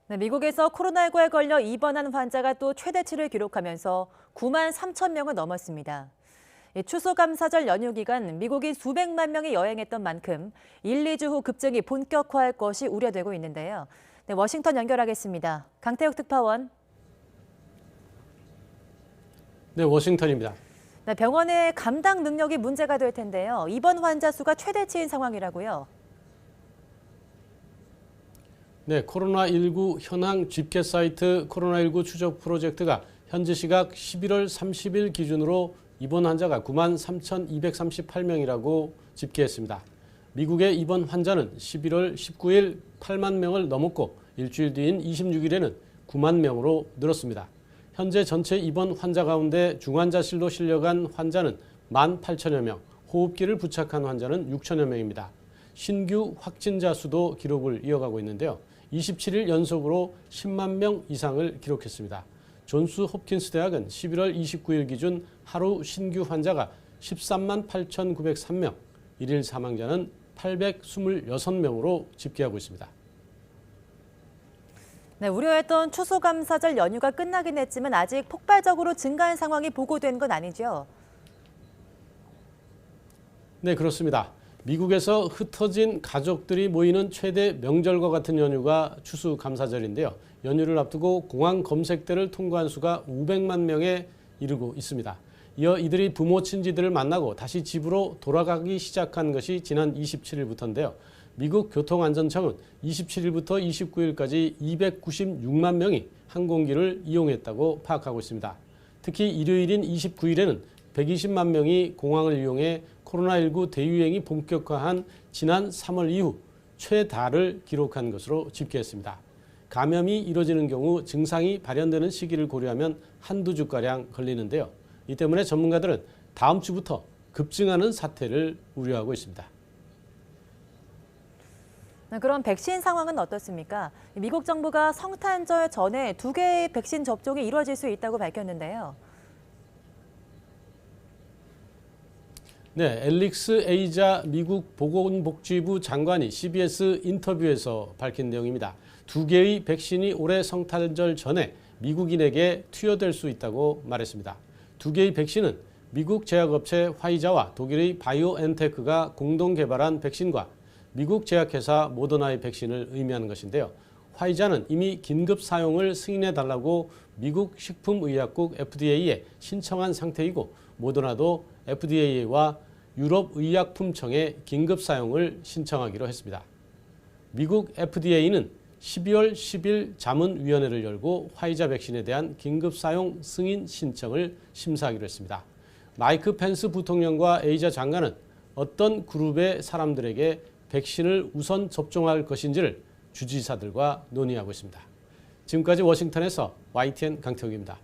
네, 미국에서 코로나19에 걸려 입원한 환자가 또 최대치를 기록하면서 9만 3천 명을 넘었습니다. 추수감사절 연휴 기간 미국인 수백만 명이 여행했던 만큼 1, 2주 후 급증이 본격화할 것이 우려되고 있는데요. 네, 워싱턴 연결하겠습니다. 강태욱 특파원. 네, 워싱턴입니다. 네, 병원의 감당 능력이 문제가 될 텐데요. 입원 환자 수가 최대치인 상황이라고요. 네, 코로나19 현황 집계 사이트 코로나19 추적 프로젝트가 현지 시각 11월 30일 기준으로 입원 환자가 9만 3,238명이라고 집계했습니다. 미국의 입원 환자는 11월 19일 8만 명을 넘었고 일주일 뒤인 26일에는 9만 명으로 늘었습니다. 현재 전체 입원 환자 가운데 중환자실로 실려간 환자는 1만 8천여 명, 호흡기를 부착한 환자는 6천여 명입니다. 신규 확진자 수도 기록을 이어가고 있는데요. 27일 연속으로 10만 명 이상을 기록했습니다. 존스 홉킨스 대학은 11월 29일 기준 하루 신규 환자가 13만 8,903명, 일일 사망자는 826명으로 집계하고 있습니다. 네, 우려했던 추수감사절 연휴가 끝나긴 했지만 아직 폭발적으로 증가한 상황이 보고된 건 아니죠? 네, 그렇습니다. 미국에서 흩어진 가족들이 모이는 최대 명절과 같은 연휴가 추수감사절인데요. 연휴를 앞두고 공항 검색대를 통과한 수가 500만 명에 이르고 있습니다. 이어 이들이 부모 친지들을 만나고 다시 집으로 돌아가기 시작한 것이 지난 27일부터인데요. 미국 교통안전청은 27일부터 29일까지 296만 명이 항공기를 이용했다고 파악하고 있습니다. 특히 일요일인 29일에는 120만 명이 공항을 이용해 코로나19 대유행이 본격화한 지난 3월 이후 최다를 기록한 것으로 집계했습니다. 감염이 이뤄지는 경우 증상이 발현되는 시기를 고려하면 한두 주가량 걸리는데요. 이 때문에 전문가들은 다음 주부터 급증하는 사태를 우려하고 있습니다. 그럼 백신 상황은 어떻습니까? 미국 정부가 성탄절 전에 2개의 백신 접종이 이루어질 수 있다고 밝혔는데요. 네, 앨릭스 에이자 미국 보건복지부 장관이 CBS 인터뷰에서 밝힌 내용입니다. 2개의 백신이 올해 성탄절 전에 미국인에게 투여될 수 있다고 말했습니다. 2개의 백신은 미국 제약업체 화이자와 독일의 바이오엔테크가 공동 개발한 백신과 미국 제약회사 모더나의 백신을 의미하는 것인데요. 화이자는 이미 긴급 사용을 승인해달라고 미국 식품의약국 FDA에 신청한 상태이고 모더나도 FDA와 유럽의약품청에 긴급 사용을 신청하기로 했습니다. 미국 FDA는 12월 10일 자문위원회를 열고 화이자 백신에 대한 긴급 사용 승인 신청을 심사하기로 했습니다. 마이크 펜스 부통령과 에이자 장관은 어떤 그룹의 사람들에게 백신을 우선 접종할 것인지를 주지사들과 논의하고 있습니다. 지금까지 워싱턴에서 YTN 강태욱입니다.